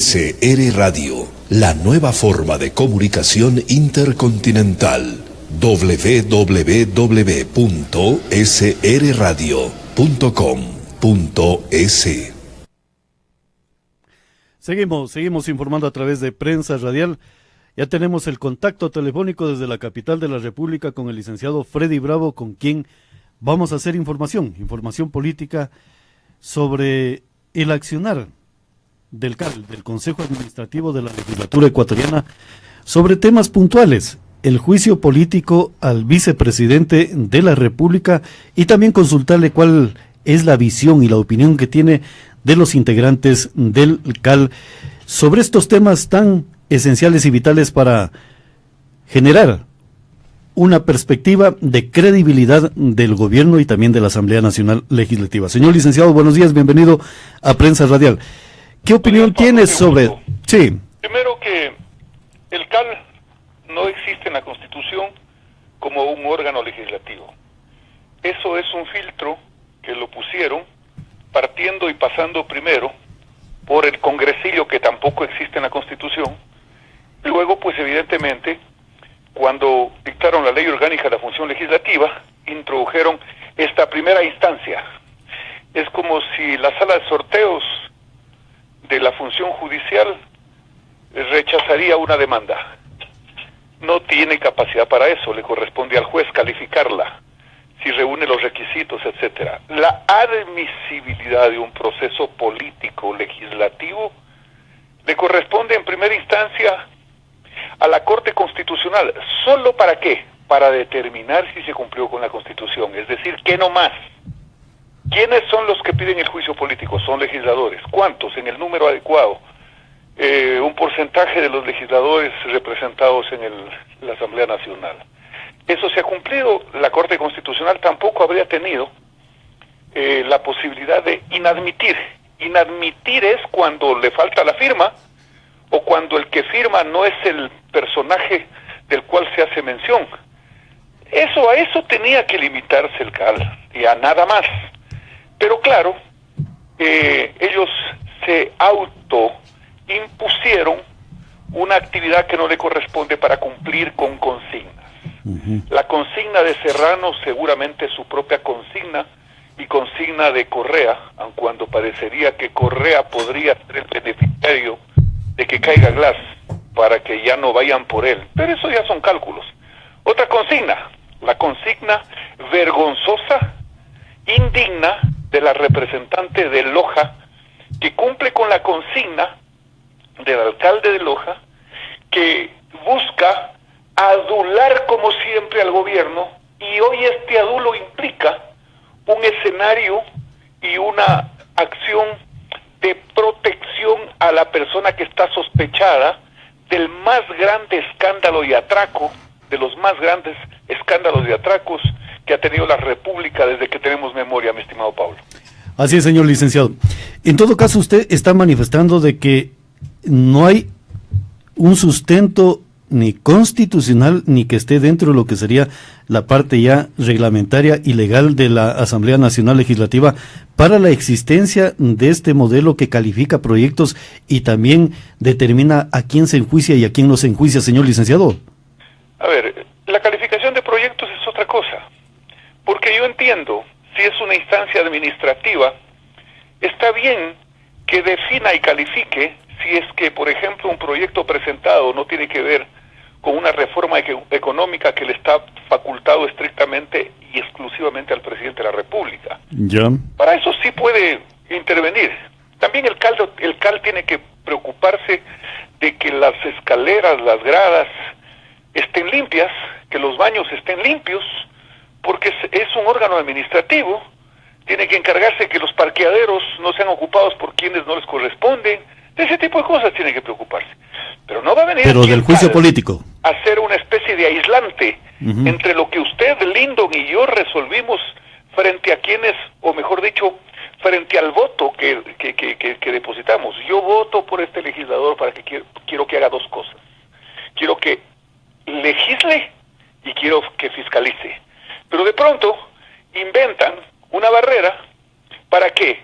SR Radio, la nueva forma de comunicación intercontinental. www.srradio.com.es. Seguimos informando a través de Prensa Radial. Ya tenemos el contacto telefónico desde la capital de la República con el licenciado Freddy Bravo, con quien vamos a hacer información política sobre el accionar del CAL, del Consejo Administrativo de la Legislatura Ecuatoriana, sobre temas puntuales, el juicio político al vicepresidente de la República, y también consultarle cuál es la visión y la opinión que tiene de los integrantes del CAL sobre estos temas tan esenciales y vitales para generar una perspectiva de credibilidad del gobierno y también de la Asamblea Nacional Legislativa. Señor licenciado, buenos días, bienvenido a Prensa Radial. ¿Qué opinión tiene sobre...? Sí. Primero, que el CAL no existe en la Constitución como un órgano legislativo. Eso es un filtro que lo pusieron partiendo y pasando primero por el congresillo, que tampoco existe en la Constitución. Luego, pues evidentemente, cuando dictaron la Ley Orgánica de la Función Legislativa, introdujeron esta primera instancia. Es como si la sala de sorteos de la función judicial rechazaría una demanda. No tiene capacidad para eso, le corresponde al juez calificarla, si reúne los requisitos, etcétera. La admisibilidad de un proceso político legislativo le corresponde en primera instancia a la Corte Constitucional. ¿Solo para qué? Para determinar si se cumplió con la Constitución, es decir, ¿qué no más? ¿Quiénes son los que piden el juicio político? Son legisladores. ¿Cuántos? En el número adecuado. Un porcentaje de los legisladores representados en la Asamblea Nacional. Eso se ha cumplido. La Corte Constitucional tampoco habría tenido la posibilidad de inadmitir. Inadmitir es cuando le falta la firma o cuando el que firma no es el personaje del cual se hace mención. A eso tenía que limitarse el CAL, y a nada más. Pero claro, ellos se autoimpusieron una actividad que no le corresponde para cumplir con consignas. La consigna de Serrano seguramente es su propia consigna y consigna de Correa, aun cuando parecería que Correa podría ser el beneficiario de que caiga Glass para que ya no vayan por él. Pero eso ya son cálculos. Otra consigna, la consigna vergonzosa, indigna, de la representante de Loja, que cumple con la consigna del alcalde de Loja, que busca adular como siempre al gobierno, y hoy este adulo implica un escenario y una acción de protección a la persona que está sospechada del más grande escándalo y atraco, de los más grandes escándalos y atracos que ha tenido la República desde que tenemos memoria, mi estimado Pablo. Así es, señor licenciado. En todo caso, usted está manifestando de que no hay un sustento ni constitucional ni que esté dentro de lo que sería la parte ya reglamentaria y legal de la Asamblea Nacional Legislativa para la existencia de este modelo que califica proyectos y también determina a quién se enjuicia y a quién no se enjuicia, señor licenciado. A ver, la calificación de proyectos es otra cosa, porque yo entiendo, si es una instancia administrativa, está bien que defina y califique si es que, por ejemplo, un proyecto presentado no tiene que ver con una reforma económica que le está facultado estrictamente y exclusivamente al presidente de la República. Ya. Para eso sí puede intervenir. También el CAL tiene que preocuparse de que las escaleras, las gradas estén limpias, que los baños estén limpios, porque es un órgano administrativo. Tiene que encargarse de que los parqueaderos no sean ocupados por quienes no les corresponden. De ese tipo de cosas tiene que preocuparse. Pero no va a venir del juicio político a hacer una especie de aislante entre lo que usted, Lindon, y yo resolvimos frente a quienes, o mejor dicho, frente al voto que depositamos. Yo voto por este legislador para que quiero que haga dos cosas. Quiero que legisle y quiero que fiscalice. Pero de pronto inventan una barrera. ¿Para qué?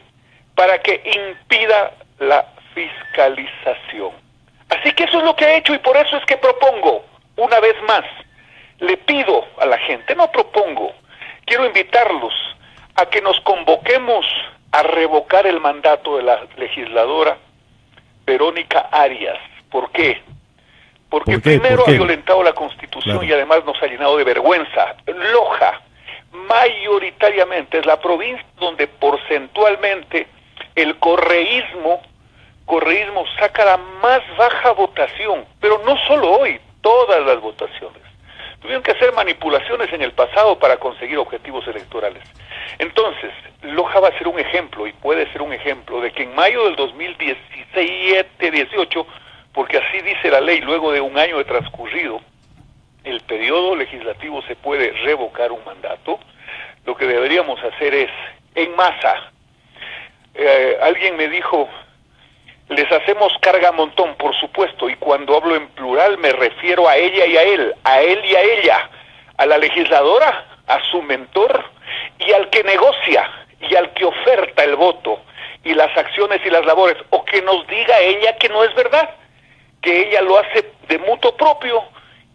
Para que impida la fiscalización. votación. Así que eso es lo que ha hecho y por eso es que propongo, una vez más, le pido a la gente, no propongo, quiero invitarlos a que nos convoquemos a revocar el mandato de la legisladora Verónica Arias. ¿Por qué? Porque primero ha violentado la Constitución, claro, y además nos ha llenado de vergüenza. Loja, mayoritariamente, es la provincia donde porcentualmente el correísmo saca la más baja votación, pero no solo hoy, todas las votaciones. Tuvieron que hacer manipulaciones en el pasado para conseguir objetivos electorales. Entonces, Loja va a ser un ejemplo, y puede ser un ejemplo, de que en mayo del 2017-18, porque así dice la ley, luego de un año de transcurrido, el periodo legislativo se puede revocar un mandato. Lo que deberíamos hacer es, en masa, alguien me dijo, les hacemos carga montón, por supuesto, y cuando hablo en plural me refiero a ella y a él y a ella, a la legisladora, a su mentor, y al que negocia, y al que oferta el voto, y las acciones y las labores, o que nos diga ella que no es verdad, que ella lo hace de mutuo propio,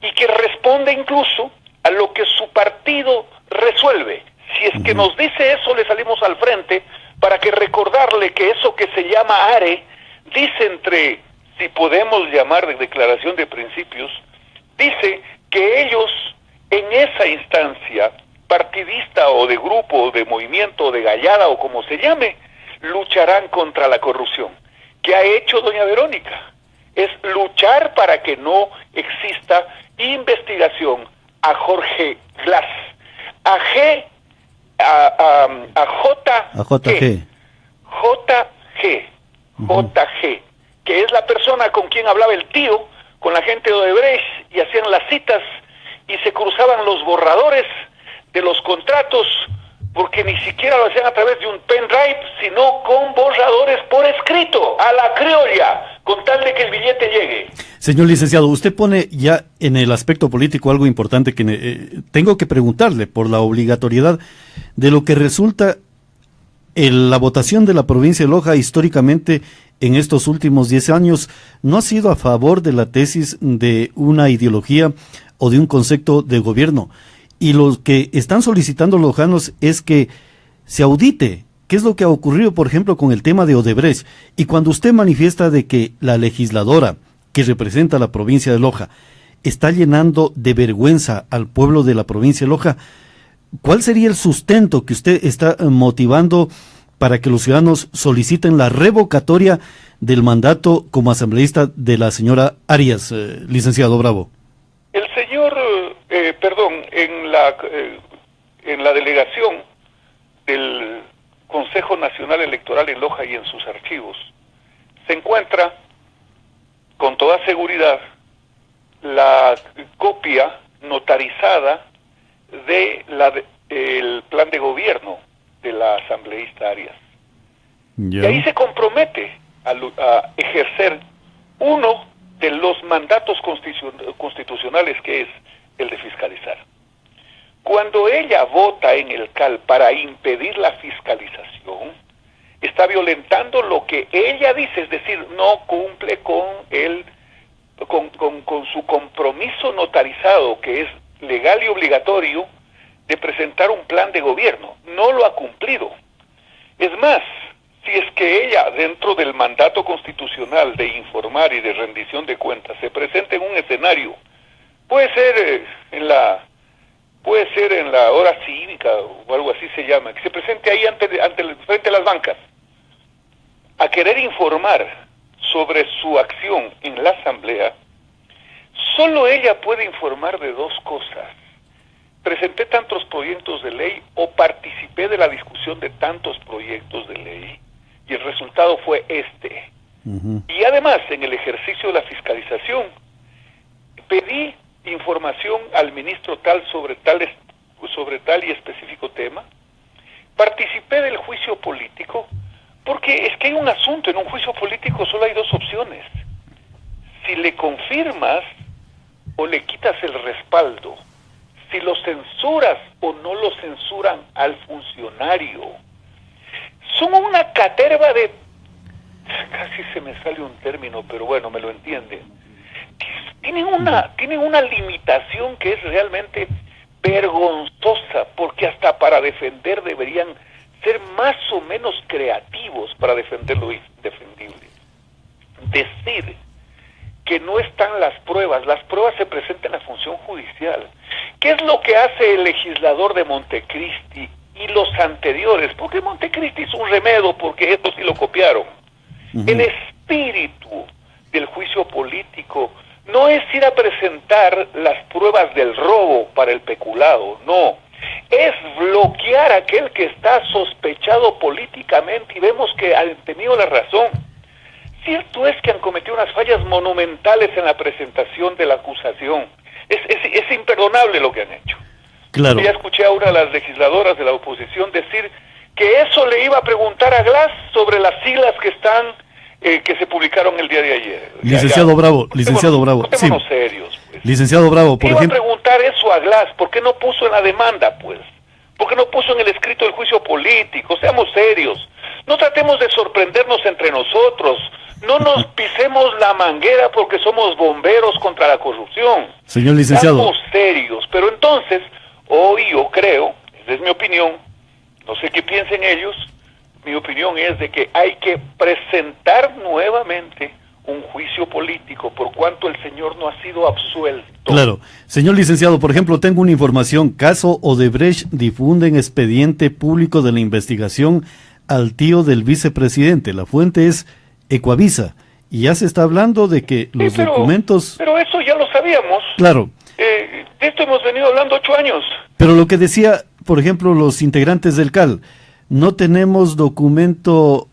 y que responde incluso a lo que su partido resuelve. Si es que nos dice eso, le salimos al frente, para que recordarle que eso que se llama ARE, dice entre, si podemos llamar de declaración de principios, dice que ellos en esa instancia, partidista o de grupo, o de movimiento, o de gallada, o como se llame, lucharán contra la corrupción. ¿Qué ha hecho doña Verónica? Es luchar para que no exista investigación a Jorge Glass, a JG, que es la persona con quien hablaba el tío, con la gente de Odebrecht, y hacían las citas, y se cruzaban los borradores de los contratos, porque ni siquiera lo hacían a través de un pendrive, sino con borradores por escrito, a la criolla, con tal de que el billete llegue. Señor licenciado, usted pone ya en el aspecto político algo importante que tengo que preguntarle por la obligatoriedad de lo que resulta la votación de la provincia de Loja históricamente en estos últimos 10 años no ha sido a favor de la tesis de una ideología o de un concepto de gobierno. Y lo que están solicitando los lojanos es que se audite qué es lo que ha ocurrido, por ejemplo, con el tema de Odebrecht. Y cuando usted manifiesta de que la legisladora que representa a la provincia de Loja está llenando de vergüenza al pueblo de la provincia de Loja, ¿cuál sería el sustento que usted está motivando para que los ciudadanos soliciten la revocatoria del mandato como asambleísta de la señora Arias, licenciado Bravo? El señor, en la delegación del Consejo Nacional Electoral en Loja y en sus archivos, se encuentra con toda seguridad la copia notarizada de el plan de gobierno de la asambleísta Arias. Y ahí se compromete a ejercer uno de los mandatos constitucionales, que es el de fiscalizar. Cuando ella vota en el CAL para impedir la fiscalización, está violentando lo que ella dice, es decir, no cumple con su compromiso notarizado, que es legal y obligatorio, de presentar un plan de gobierno. No lo ha cumplido. Es más, si es que ella, dentro del mandato constitucional de informar y de rendición de cuentas, se presenta en un escenario, puede ser en la hora cívica o algo así se llama, que se presente ahí frente a las bancas, a querer informar sobre su acción en la asamblea, solo ella puede informar de dos cosas: presenté tantos proyectos de ley o participé de la discusión de tantos proyectos de ley, y el resultado fue este. Y además, en el ejercicio de la fiscalización, pedí información al ministro tal sobre tal y específico tema, participé del juicio político, porque es que hay un asunto: en un juicio político solo hay dos opciones: si le confirmas o le quitas el respaldo, si lo censuras o no lo censuran al funcionario. Son una caterva de casi se me sale un término, pero bueno, me lo entiende. Tienen una limitación que es realmente vergonzosa, porque hasta para defender deberían ser más o menos creativos para defender lo indefendible. Decir que no están las pruebas se presentan en la función judicial. ¿Qué es lo que hace el legislador de Montecristi y los anteriores? Porque Montecristi es un remedio, porque esto sí lo copiaron. El espíritu del juicio político no es ir a presentar las pruebas del robo para el peculado, no. Es bloquear a aquel que está sospechado políticamente y vemos que han tenido la razón. Cierto es que han cometido unas fallas monumentales en la presentación de la acusación. Es imperdonable lo que han hecho. Claro. Ya escuché a una de las legisladoras de la oposición decir que eso le iba a preguntar a Glass sobre las siglas que están que se publicaron el día de ayer. Licenciado Bravo, sí. Serios, pues. Licenciado Bravo, por ejemplo. Iba a preguntar eso a Glass, ¿por qué no puso en la demanda, pues? ¿Por qué no puso en el escrito del juicio político? Seamos serios. No tratemos de sorprendernos entre nosotros. No nos pisemos la manguera porque somos bomberos contra la corrupción. Señor licenciado. Seamos serios. Pero entonces, hoy yo creo, esa es mi opinión, no sé qué piensen ellos, mi opinión es de que hay que presentar nuevamente un juicio político por cuanto el señor no ha sido absuelto. Claro. Señor licenciado, por ejemplo, tengo una información. Caso Odebrecht difunden expediente público de la investigación al tío del vicepresidente. La fuente es Ecuavisa. Y ya se está hablando de que los documentos... Pero eso ya lo sabíamos. Claro. De esto hemos venido hablando 8 años. Pero lo que decía, por ejemplo, los integrantes del CAL, no tenemos documento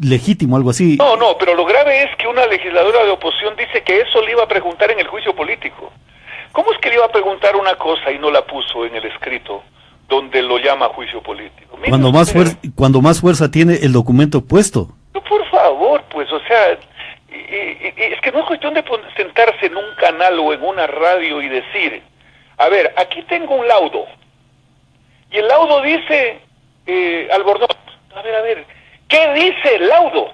legítimo, algo así. No, pero lo grave es que una legisladora de oposición dice que eso le iba a preguntar en el juicio político. ¿Cómo es que le iba a preguntar una cosa y no la puso en el escrito donde lo llama juicio político? Mira, cuando más fuerza tiene el documento puesto. No, por favor, pues, o sea, es que no es cuestión de sentarse en un canal o en una radio y decir, a ver, aquí tengo un laudo, y el laudo dice, Albornoz, a ver, ¿qué dice el laudo?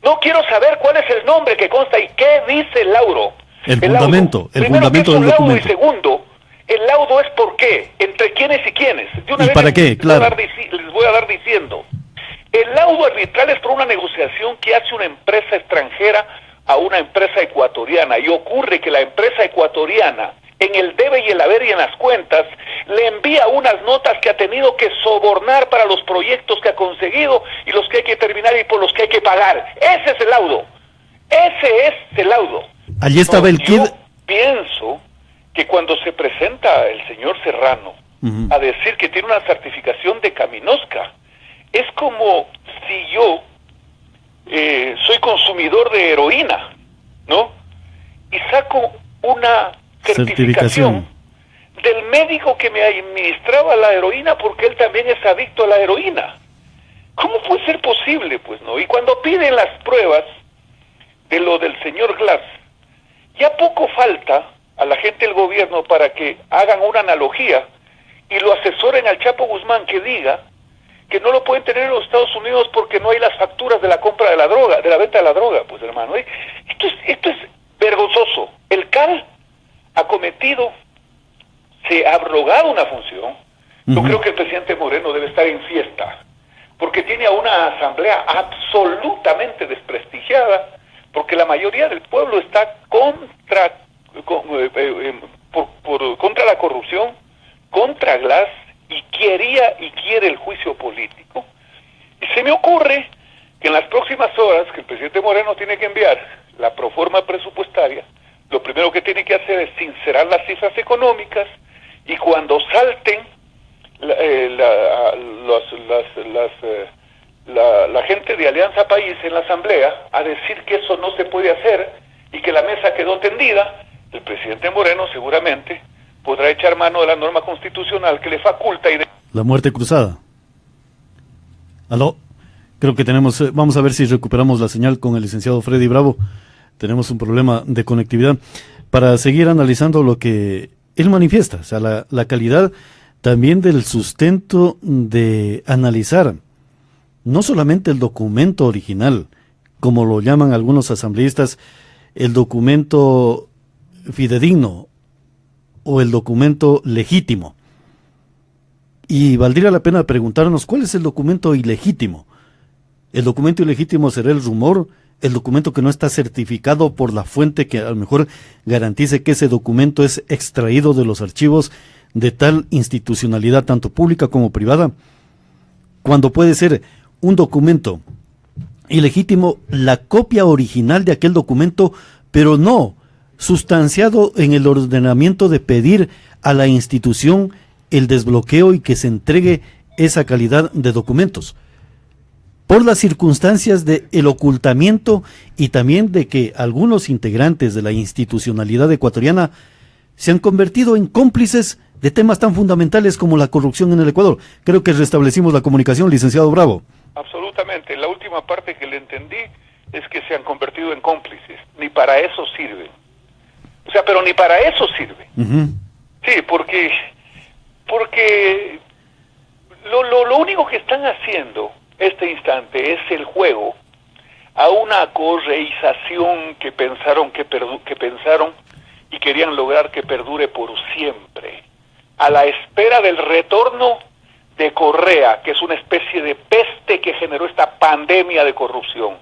No quiero saber cuál es el nombre que consta y qué dice el laudo. El fundamento del documento. Y segundo, el laudo es por qué, entre quiénes y quiénes. De una ¿Y vez para qué? Claro. Les voy a dar diciendo. El laudo arbitral es por una negociación que hace una empresa extranjera a una empresa ecuatoriana, y ocurre que la empresa ecuatoriana, en el debe y el haber y en las cuentas, le envía unas notas que ha tenido que sobornar para los proyectos que ha conseguido y los que hay que terminar y por los que hay que pagar. Ese es el laudo. Ese es el laudo. Allí estaba el kid. Yo pienso que cuando se presenta el señor Serrano a decir que tiene una certificación de Caminosca, es como si yo soy consumidor de heroína, ¿no? Y saco una certificación del médico que me administraba la heroína porque él también es adicto a la heroína. ¿Cómo puede ser posible? Pues no. Y cuando piden las pruebas de lo del señor Glass, ya poco falta a la gente del gobierno para que hagan una analogía y lo asesoren al Chapo Guzmán que diga que no lo pueden tener en los Estados Unidos porque no hay las facturas de la compra de la droga, de la venta de la droga. Pues hermano, esto es vergonzoso. El CAL ha cometido, se ha abrogado una función. Yo creo que el presidente Moreno debe estar en fiesta, porque tiene a una asamblea absolutamente desprestigiada, porque la mayoría del pueblo está contra la corrupción, contra Glass, y quiere el juicio político. Y se me ocurre que en las próximas horas que el presidente Moreno tiene que enviar la proforma presupuestaria, lo primero que tiene que hacer es sincerar las cifras económicas, y cuando salten la gente de Alianza País en la asamblea a decir que eso no se puede hacer y que la mesa quedó tendida, el presidente Moreno seguramente podrá echar mano de la norma constitucional que le faculta y la muerte cruzada. ¿Aló? Creo que tenemos, vamos a ver si recuperamos la señal con el licenciado Freddy Bravo. Tenemos un problema de conectividad para seguir analizando lo que él manifiesta, o sea, la calidad también del sustento de analizar no solamente el documento original, como lo llaman algunos asambleístas, el documento fidedigno o el documento legítimo. Y valdría la pena preguntarnos cuál es el documento ilegítimo. El documento ilegítimo será el rumor, el documento que no está certificado por la fuente que a lo mejor garantice que ese documento es extraído de los archivos de tal institucionalidad, tanto pública como privada, cuando puede ser un documento ilegítimo, la copia original de aquel documento, pero no sustanciado en el ordenamiento de pedir a la institución el desbloqueo y que se entregue esa calidad de documentos. Por las circunstancias de el ocultamiento y también de que algunos integrantes de la institucionalidad ecuatoriana se han convertido en cómplices de temas tan fundamentales como la corrupción en el Ecuador. Creo que restablecimos la comunicación, licenciado Bravo. Absolutamente. La última parte que le entendí es que se han convertido en cómplices. Ni para eso sirven. O sea, pero ni para eso sirve. Sí, porque lo único que están haciendo este instante es el juego a una correización que pensaron y querían lograr que perdure por siempre, a la espera del retorno de Correa, que es una especie de peste que generó esta pandemia de corrupción.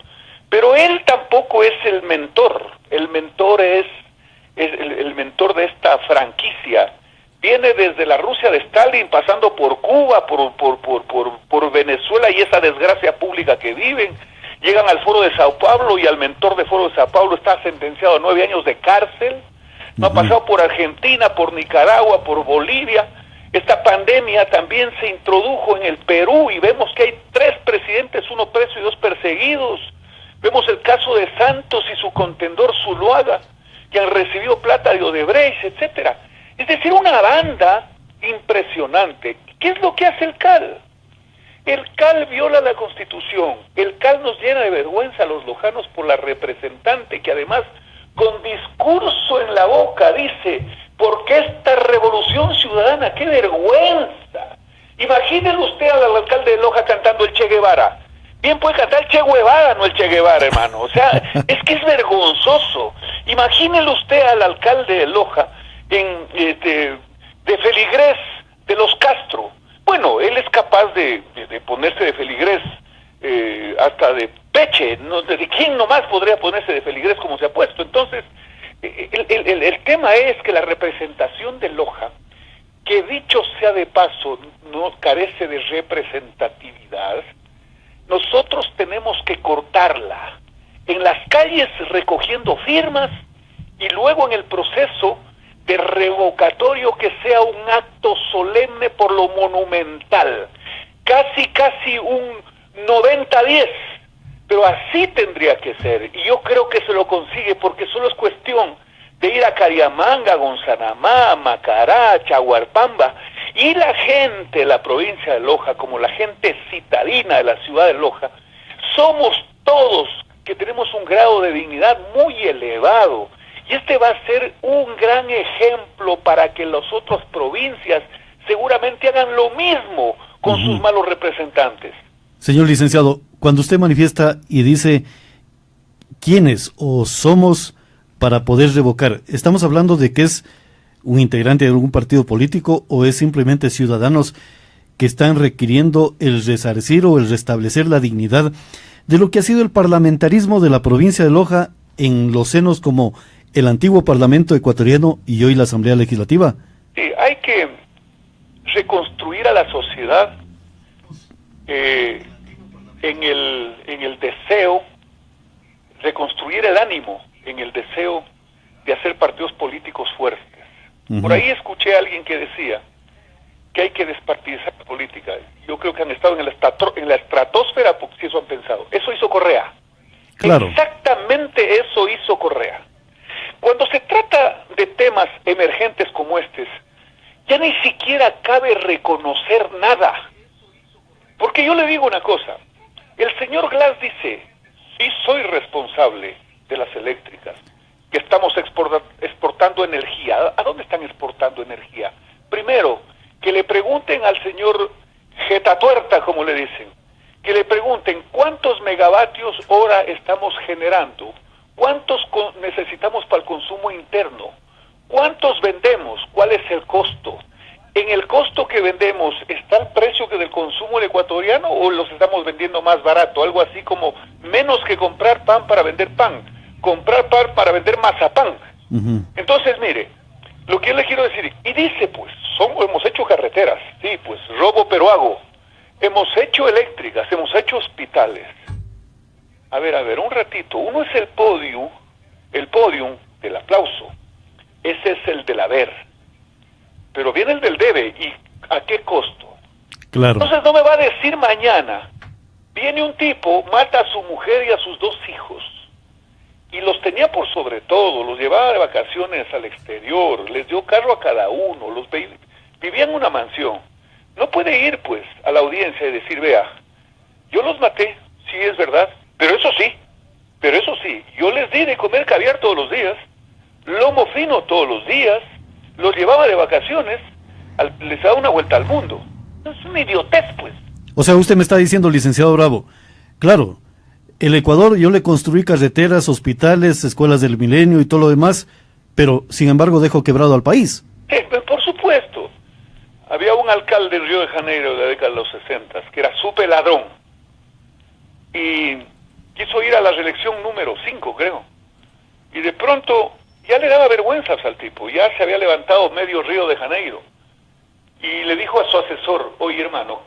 Pero él tampoco es el mentor. El mentor es el mentor de esta franquicia. Viene desde la Rusia de Stalin, pasando por Cuba, por Venezuela y esa desgracia pública que viven. Llegan al Foro de Sao Paulo y al mentor de Foro de Sao Paulo está sentenciado a 9 años de cárcel. No ha pasado por Argentina, por Nicaragua, por Bolivia. Esta pandemia también se introdujo en el Perú y vemos que hay 3 presidentes, 1 preso y 2 perseguidos. Vemos el caso de Santos y su contendor Zuluaga, que han recibido plata de Odebrecht, etcétera. Es decir, una banda impresionante. ¿Qué es lo que hace el CAL? El CAL viola la Constitución. El CAL nos llena de vergüenza a los lojanos por la representante que además con discurso en la boca dice: ¿por qué esta revolución ciudadana? ¡Qué vergüenza! Imagínense usted al alcalde de Loja cantando el Che Guevara. Bien puede cantar el Che Guevara, no el Che Guevara, hermano. O sea, es que es vergonzoso. Imagínense usted al alcalde de Loja de feligrés de los Castro. Bueno, él es capaz de ponerse de feligrés hasta de peche. ¿No? ¿De quién nomás podría ponerse de feligrés como se ha puesto? Entonces, el tema es que la representación de Loja, que dicho sea de paso, no carece de representatividad, nosotros tenemos que cortarla en las calles recogiendo firmas y luego en el proceso de revocatorio que sea un acto solemne por lo monumental, casi un 90-10, pero así tendría que ser, y yo creo que se lo consigue porque solo es cuestión de ir a Cariamanga, Gonzanamá, Macará, Chaguarpamba, y la gente de la provincia de Loja, como la gente citadina de la ciudad de Loja, somos todos que tenemos un grado de dignidad muy elevado, y este va a ser un gran ejemplo para que las otras provincias seguramente hagan lo mismo con sus malos representantes. Señor licenciado, cuando usted manifiesta y dice quiénes o somos para poder revocar, ¿estamos hablando de que es un integrante de algún partido político o es simplemente ciudadanos que están requiriendo el resarcir o el restablecer la dignidad de lo que ha sido el parlamentarismo de la provincia de Loja en los senos como el antiguo Parlamento ecuatoriano y hoy la Asamblea Legislativa? Sí, hay que reconstruir a la sociedad en el deseo, reconstruir el ánimo en el deseo de hacer partidos políticos fuertes. Por ahí escuché a alguien que decía que hay que despartidizar la política. Yo creo que han estado en la estratosfera porque si eso han pensado. Eso hizo Correa. Claro. Exactamente eso hizo Correa. Cuando se trata de temas emergentes como estos, ya ni siquiera cabe reconocer nada. Porque yo le digo una cosa, el señor Glass dice, sí soy responsable de las eléctricas, que estamos exportando energía. ¿A dónde están exportando energía? Primero, que le pregunten al señor Jetatuerta, como le dicen, que le pregunten cuántos megavatios hora estamos generando? ¿Cuántos necesitamos para el consumo interno? ¿Cuántos vendemos? ¿Cuál es el costo? ¿En el costo que vendemos está el precio que del consumo del ecuatoriano o los estamos vendiendo más barato? Algo así como menos que comprar pan para vender pan, comprar pan para vender mazapán. Entonces, mire, lo que yo le quiero decir, y dice pues, hemos hecho carreteras, sí, pues robo pero hago, hemos hecho eléctricas, hemos hecho hospitales. A ver, un ratito, uno es el podium del aplauso, ese es el del haber, pero viene el del debe, ¿y a qué costo? Claro. Entonces no me va a decir mañana, viene un tipo, mata a su mujer y a sus 2 hijos, y los tenía por sobre todo, los llevaba de vacaciones al exterior, les dio carro a cada uno, vivía en una mansión. No puede ir, pues, a la audiencia y decir, vea, yo los maté, sí es verdad, pero eso sí, yo les di de comer caviar todos los días, lomo fino todos los días, los llevaba de vacaciones, les daba una vuelta al mundo. Es una idiotez, pues. O sea, usted me está diciendo, licenciado Bravo, claro, el Ecuador yo le construí carreteras, hospitales, escuelas del milenio y todo lo demás, pero sin embargo dejo quebrado al país. Por supuesto. Había un alcalde en Río de Janeiro de la década de los 60 que era súper ladrón y quiso ir a la reelección número 5, creo, y de pronto ya le daba vergüenzas al tipo, ya se había levantado medio Río de Janeiro y le dijo a su asesor, oye hermano,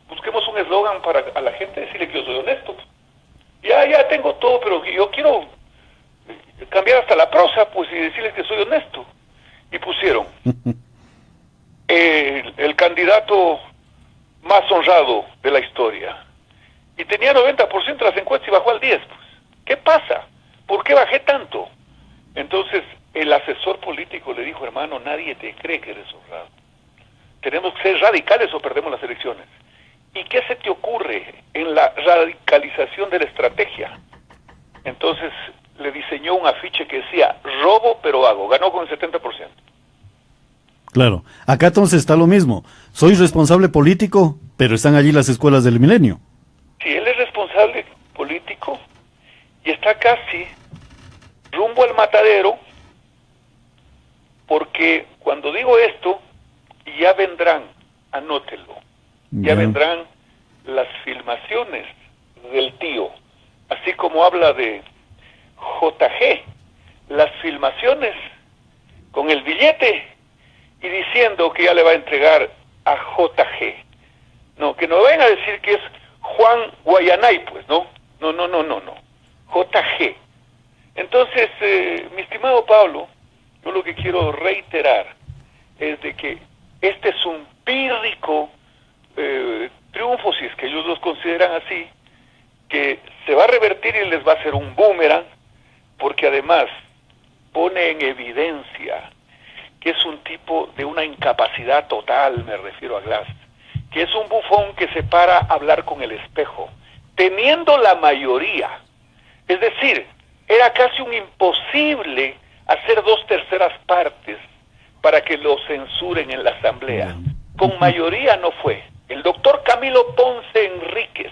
busquemos un eslogan para a la gente decirle que yo soy honesto. Ya tengo todo, pero yo quiero cambiar hasta la prosa, pues, y decirles que soy honesto. Y pusieron el candidato más honrado de la historia. Y tenía 90% de las encuestas y bajó al 10%. Pues. ¿Qué pasa? ¿Por qué bajé tanto? Entonces, el asesor político le dijo, hermano, nadie te cree que eres honrado. Tenemos que ser radicales o perdemos las elecciones. ¿Y qué se te ocurre en la radicalización de la estrategia? Entonces le diseñó un afiche que decía, robo pero hago, ganó con el 70%. Claro, acá entonces está lo mismo, soy responsable político, pero están allí las escuelas del milenio. Sí, él es responsable político y está casi rumbo al matadero, porque cuando digo esto, ya vendrán, anótelo, ya vendrán las filmaciones del tío, así como habla de JG, las filmaciones con el billete y diciendo que ya le va a entregar a JG. No, que no vayan a decir que es Juan Guayanay, pues, no, JG. Entonces, mi estimado Pablo, yo lo que quiero reiterar es de que este es un pírrico triunfo, si es que ellos los consideran así, que se va a revertir y les va a hacer un boomerang, porque además pone en evidencia que es un tipo de una incapacidad total, me refiero a Glass, que es un bufón que se para a hablar con el espejo, teniendo la mayoría. Es decir, era casi un imposible hacer 2/3 partes para que lo censuren en la asamblea. Con mayoría no fue. El doctor Camilo Ponce Enríquez,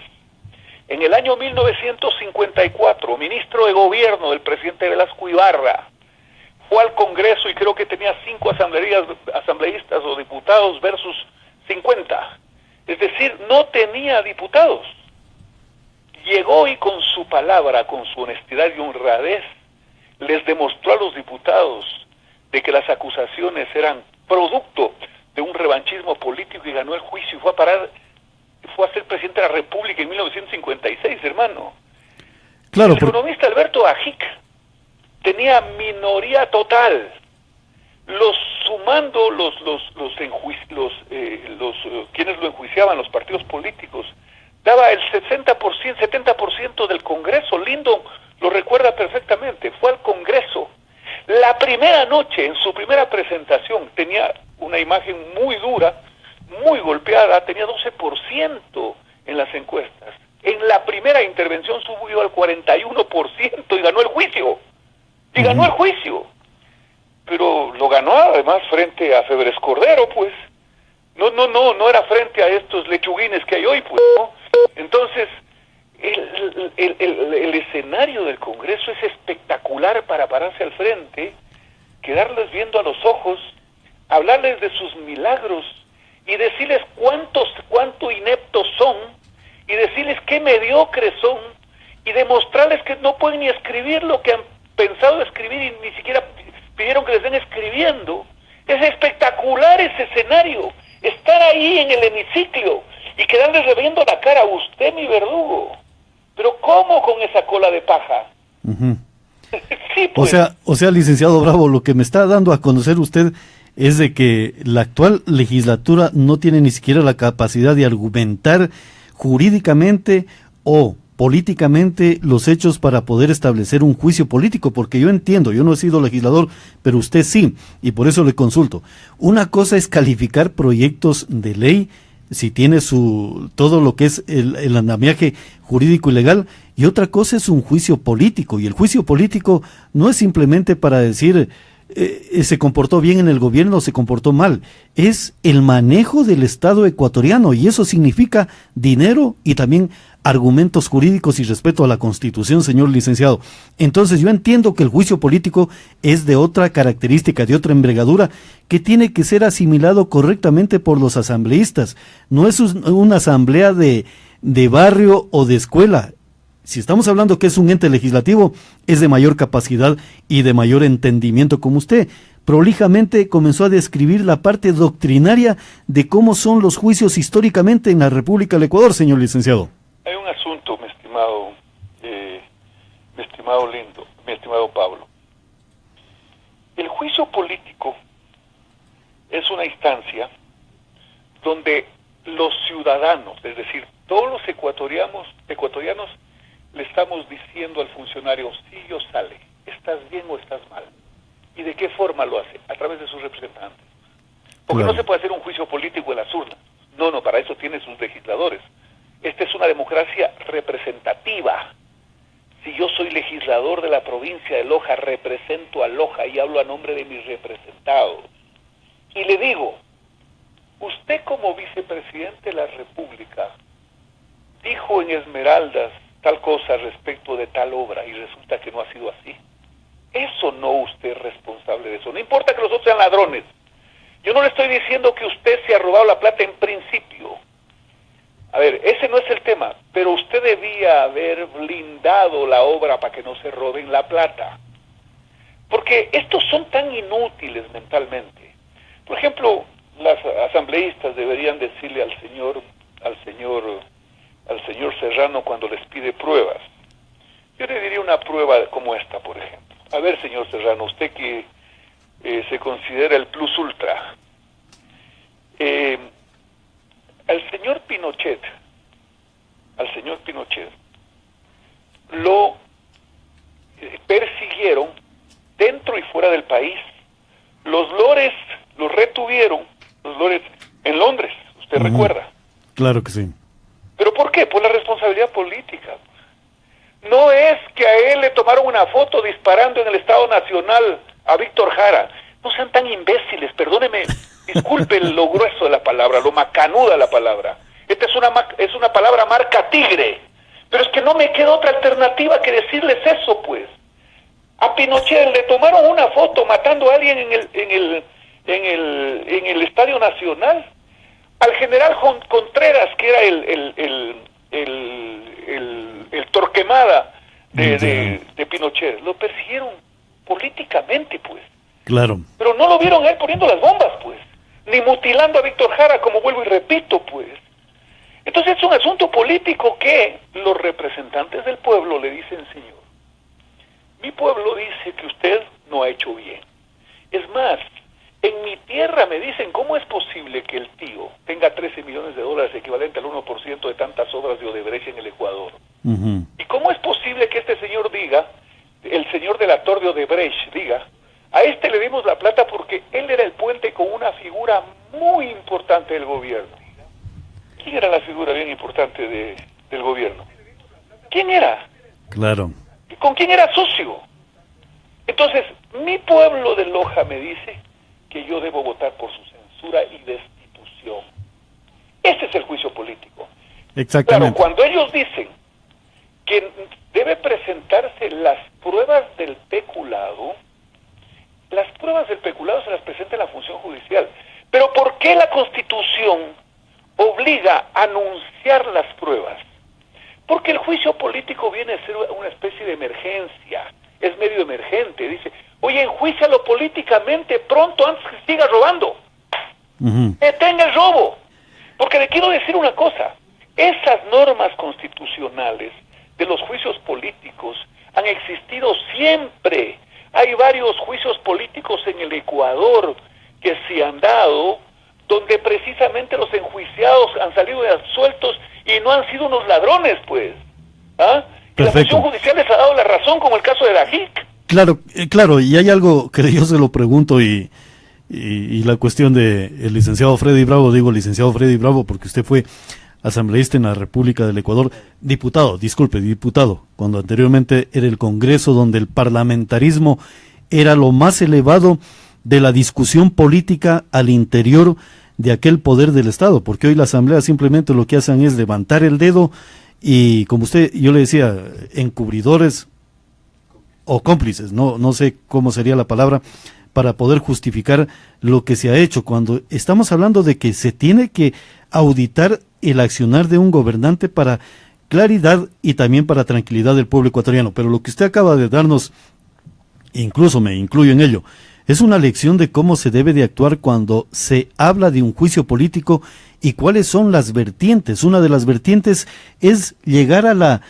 en el año 1954, ministro de gobierno del presidente Velasco Ibarra, fue al Congreso y creo que tenía 5 asambleístas o diputados versus 50. Es decir, no tenía diputados. Llegó y con su palabra, con su honestidad y honradez, les demostró a los diputados de que las acusaciones eran producto de un revanchismo político y ganó el juicio y fue a ser presidente de la República en 1956, hermano. Claro, el economista Alberto Ajic tenía minoría total. Sumando quienes lo enjuiciaban, los partidos políticos, daba el 70% del Congreso. Lindo lo recuerda perfectamente, fue al Congreso. La primera noche, en su primera presentación, tenía una imagen muy dura, muy golpeada, tenía 12% en las encuestas. En la primera intervención subió al 41% y ganó el juicio. Pero lo ganó además frente a Febres Cordero, pues. No era frente a estos lechuguines que hay hoy, pues, ¿no? Entonces, el escenario del Congreso es espectacular para pararse al frente, quedarles viendo a los ojos, hablarles de sus milagros y decirles cuánto ineptos son y decirles qué mediocres son y demostrarles que no pueden ni escribir lo que han pensado escribir y ni siquiera pidieron que les den escribiendo. Es espectacular ese escenario, estar ahí en el hemiciclo y quedarles viendo la cara a usted, mi verdugo. Pero ¿cómo con esa cola de paja? Uh-huh. Sí, pues. O sea, licenciado Bravo, lo que me está dando a conocer usted es de que la actual legislatura no tiene ni siquiera la capacidad de argumentar jurídicamente o políticamente los hechos para poder establecer un juicio político, porque yo entiendo, yo no he sido legislador, pero usted sí, y por eso le consulto. Una cosa es calificar proyectos de ley, si tiene todo lo que es el andamiaje jurídico y legal, y otra cosa es un juicio político, y el juicio político no es simplemente para decir se comportó bien en el gobierno o se comportó mal, es el manejo del Estado ecuatoriano, y eso significa dinero y también argumentos jurídicos y respeto a la Constitución, señor licenciado. Entonces yo entiendo que el juicio político es de otra característica, de otra envergadura, que tiene que ser asimilado correctamente por los asambleístas. No es una asamblea de barrio o de escuela. Si estamos hablando que es un ente legislativo, es de mayor capacidad y de mayor entendimiento, como usted prolijamente comenzó a describir la parte doctrinaria de cómo son los juicios históricamente en la República del Ecuador, señor licenciado. Hay un asunto, mi estimado Lindo, mi estimado Pablo. El juicio político es una instancia donde los ciudadanos, es decir, todos los ecuatorianos le estamos diciendo al funcionario, sí o sale, estás bien o estás mal. ¿Y de qué forma lo hace? A través de sus representantes. Porque claro, no se puede hacer un juicio político en las urnas. No, para eso tiene sus legisladores. Esta es una democracia representativa. Si yo soy legislador de la provincia de Loja, represento a Loja y hablo a nombre de mis representados. Y le digo, usted como vicepresidente de la República dijo en Esmeraldas tal cosa respecto de tal obra y resulta que no ha sido así. Eso no, usted es responsable de eso. No importa que los otros sean ladrones. Yo no le estoy diciendo que usted se ha robado la plata en principio. A ver, ese no es el tema, pero usted debía haber blindado la obra para que no se roben la plata. Porque estos son tan inútiles mentalmente. Por ejemplo, las asambleístas deberían decirle al señor Serrano cuando les pide pruebas. Yo le diría una prueba como esta, por ejemplo. A ver, señor Serrano, usted que se considera el plus ultra. Al señor Pinochet lo persiguieron dentro y fuera del país. Los lores los retuvieron, en Londres, usted recuerda. Claro que sí. ¿Pero por qué? Por la responsabilidad política. No es que a él le tomaron una foto disparando en el Estado Nacional a Víctor Jara. No sean tan imbéciles, perdóneme, disculpen lo grueso de la palabra, lo macanuda de la palabra. Esta es una palabra marca tigre. Pero es que no me queda otra alternativa que decirles eso, pues. A Pinochet le tomaron una foto matando a alguien en el Estadio Nacional. Al general Contreras, que era el Torquemada de Pinochet, lo persiguieron políticamente, pues. Claro. Pero no lo vieron a él poniendo las bombas, pues. Ni mutilando a Víctor Jara, como vuelvo y repito, pues. Entonces es un asunto político que los representantes del pueblo le dicen, señor, mi pueblo dice que usted no ha hecho bien. Es más, en mi tierra me dicen, ¿cómo es posible que el tío tenga 13 millones de dólares, equivalente al 1% de tantas obras de Odebrecht en el Ecuador? Uh-huh. ¿Y cómo es posible que este señor diga, el señor del actor de Odebrecht diga, a este le dimos la plata porque él era el puente con una figura muy importante del gobierno? ¿Quién era la figura bien importante del gobierno? ¿Quién era? Claro. ¿Y con quién era socio? Entonces, mi pueblo de Loja me dice que yo debo votar por su censura y destitución. Ese es el juicio político. Exactamente. Claro, cuando ellos dicen que debe presentarse las pruebas del peculado. Las pruebas del peculado se las presenta la función judicial. Pero ¿por qué la Constitución obliga a anunciar las pruebas? Porque el juicio político viene a ser una especie de emergencia, es medio emergente. Dice, oye, enjuícialo políticamente pronto antes que siga robando. Detenga el robo. Porque le quiero decir una cosa, esas normas constitucionales de los juicios políticos han existido siempre. Hay varios juicios políticos en el Ecuador que se han dado, donde precisamente los enjuiciados han salido absueltos y no han sido unos ladrones, pues. ¿Ah? Y la función judicial les ha dado la razón, como el caso de Dajic. Claro, y hay algo que yo se lo pregunto y la cuestión de el licenciado Freddy Bravo, digo licenciado Freddy Bravo porque usted fue asambleísta en la República del Ecuador, diputado, cuando anteriormente era el Congreso, donde el parlamentarismo era lo más elevado de la discusión política al interior de aquel poder del Estado, porque hoy la Asamblea simplemente lo que hacen es levantar el dedo y, como yo le decía, encubridores o cómplices, no sé cómo sería la palabra, para poder justificar lo que se ha hecho, cuando estamos hablando de que se tiene que auditar el accionar de un gobernante para claridad y también para tranquilidad del pueblo ecuatoriano. Pero lo que usted acaba de darnos, incluso me incluyo en ello, es una lección de cómo se debe de actuar cuando se habla de un juicio político y cuáles son las vertientes. Una de las vertientes es llegar a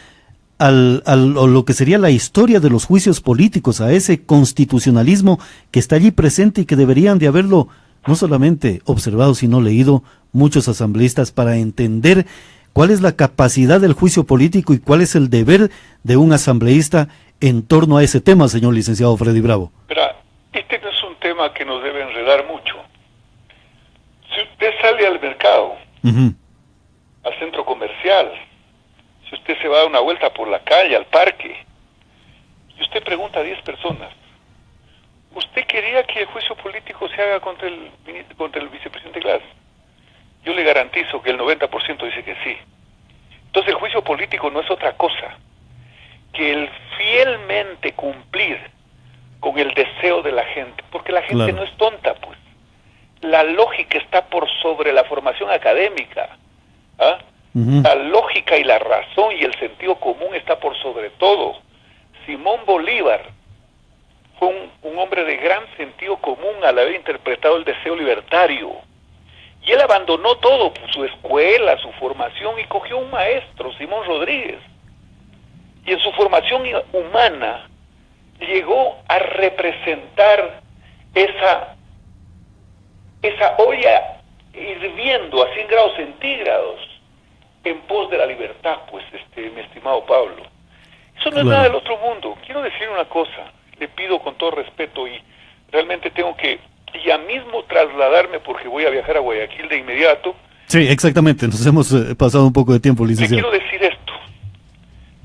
lo que sería la historia de los juicios políticos, a ese constitucionalismo que está allí presente y que deberían de haberlo no solamente observado, sino leído muchos asambleístas para entender cuál es la capacidad del juicio político y cuál es el deber de un asambleísta en torno a ese tema, señor licenciado Freddy Bravo. Pero este no es un tema que nos debe enredar mucho. Si usted sale al mercado, al centro comercial, si usted se va a dar una vuelta por la calle, al parque, y usted pregunta a 10 personas, ¿usted quería que el juicio político se haga contra el vicepresidente Glass? Yo le garantizo que el 90% dice que sí. Entonces el juicio político no es otra cosa que el fielmente cumplir con el deseo de la gente, porque la gente no es tonta, pues. La lógica está por sobre la formación académica. ¿Ah? La lógica y la razón y el sentido común está por sobre todo. Simón Bolívar fue un hombre de gran sentido común al haber interpretado el deseo libertario. Y él abandonó todo, su escuela, su formación, y cogió un maestro, Simón Rodríguez. Y en su formación humana llegó a representar esa olla hirviendo a 100 grados centígrados en pos de la libertad, pues, mi estimado Pablo. Eso no es nada del otro mundo. Quiero decir una cosa, le pido con todo respeto, y realmente tengo que ya mismo trasladarme porque voy a viajar a Guayaquil de inmediato. Sí, exactamente, nos hemos pasado un poco de tiempo, licenciado. Le quiero decir esto,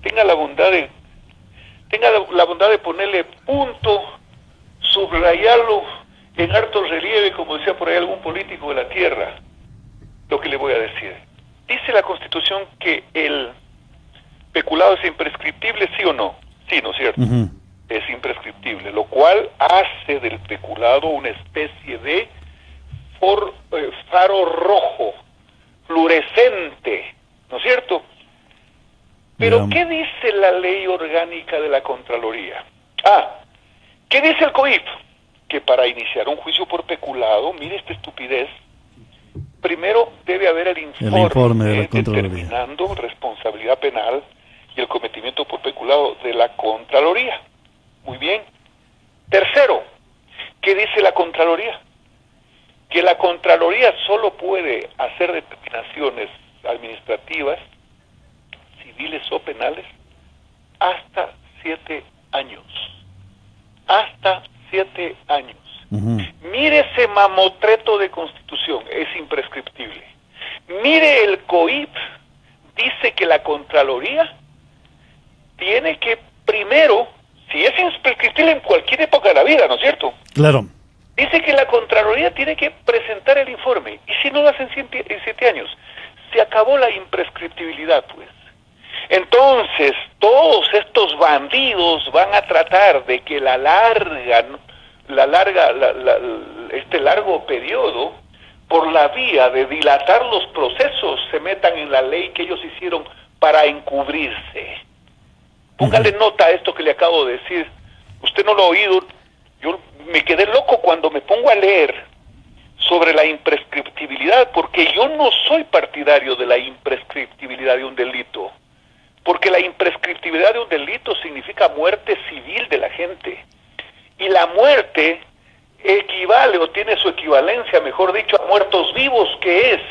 tenga la bondad de ponerle punto, subrayarlo en harto relieve, como decía por ahí algún político de la tierra, lo que le voy a decir. Dice la Constitución que el peculado es imprescriptible, ¿sí o no? Sí, ¿no es cierto? Es imprescriptible, lo cual hace del peculado una especie de faro rojo, fluorescente, ¿no es cierto? Pero ¿qué dice la ley orgánica de la Contraloría? ¿Qué dice el COIP? Que para iniciar un juicio por peculado, mire esta estupidez, primero debe haber el informe de la Contraloría determinando responsabilidad penal y el cometimiento por peculado de la Contraloría. Muy bien. Tercero, ¿qué dice la Contraloría? Que la Contraloría solo puede hacer determinaciones administrativas, civiles o penales, hasta 7 años. Hasta 7 años. Mire ese mamotreto de Constitución, es imprescriptible. Mire el COIP, dice que la Contraloría tiene que primero, si es imprescriptible en cualquier época de la vida, ¿no es cierto? Claro. Dice que la Contraloría tiene que presentar el informe, y si no lo hacen en 7 años, se acabó la imprescriptibilidad, pues. Entonces, todos estos bandidos van a tratar de que este largo periodo, por la vía de dilatar los procesos, se metan en la ley que ellos hicieron para encubrirse. Póngale nota a esto que le acabo de decir. Usted no lo ha oído. Yo me quedé loco cuando me pongo a leer sobre la imprescriptibilidad, porque yo no soy partidario de la imprescriptibilidad de un delito, porque la imprescriptibilidad de un delito significa muerte civil de la gente, y la muerte equivale o tiene su equivalencia, mejor dicho, a muertos vivos, que es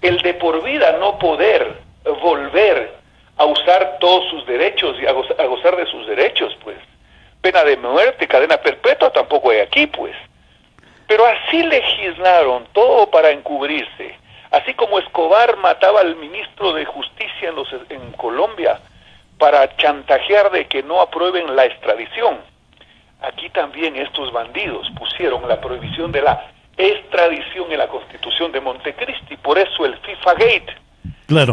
el de por vida no poder volver a usar todos sus derechos y a gozar de sus derechos, pues. Pena de muerte, cadena perpetua tampoco hay aquí, pues. Pero así legislaron, todo para encubrirse. Así como Escobar mataba al ministro de Justicia en Colombia para chantajear de que no aprueben la extradición. Aquí también estos bandidos pusieron la prohibición de la extradición en la Constitución de Montecristi. Por eso el FIFA Gate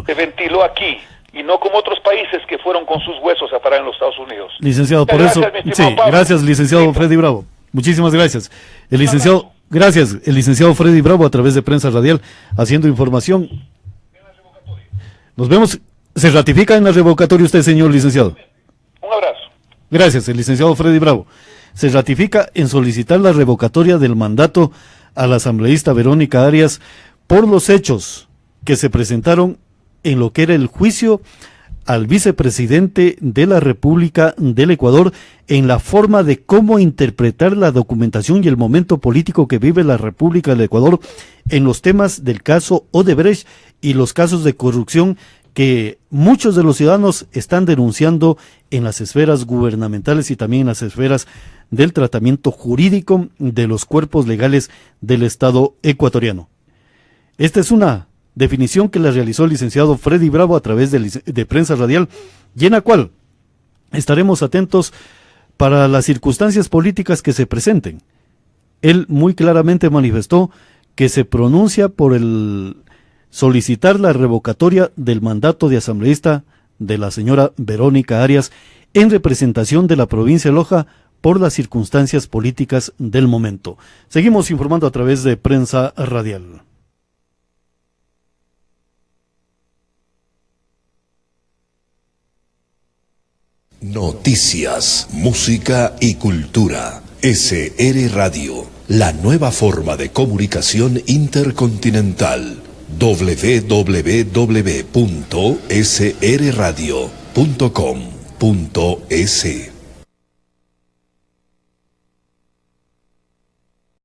se ventiló aquí, y no como otros países que fueron con sus huesos a parar en los Estados Unidos. Licenciado, por eso... Sí, gracias, licenciado Freddy Bravo. Muchísimas gracias. El licenciado Freddy Bravo, a través de Prensa Radial, haciendo información. Nos vemos. ¿Se ratifica en la revocatoria usted, señor licenciado? Un abrazo. Gracias, el licenciado Freddy Bravo. Se ratifica en solicitar la revocatoria del mandato a la asambleísta Verónica Arias por los hechos que se presentaron en lo que era el juicio al vicepresidente de la República del Ecuador en la forma de cómo interpretar la documentación y el momento político que vive la República del Ecuador en los temas del caso Odebrecht y los casos de corrupción que muchos de los ciudadanos están denunciando en las esferas gubernamentales y también en las esferas del tratamiento jurídico de los cuerpos legales del Estado ecuatoriano. Esta es una definición que la realizó el licenciado Freddy Bravo a través de Prensa Radial, y en la cual estaremos atentos para las circunstancias políticas que se presenten. Él muy claramente manifestó que se pronuncia por el solicitar la revocatoria del mandato de asambleísta de la señora Verónica Arias en representación de la provincia de Loja por las circunstancias políticas del momento. Seguimos informando a través de Prensa Radial. Noticias, música y cultura. SR Radio, la nueva forma de comunicación intercontinental. www.srradio.com.es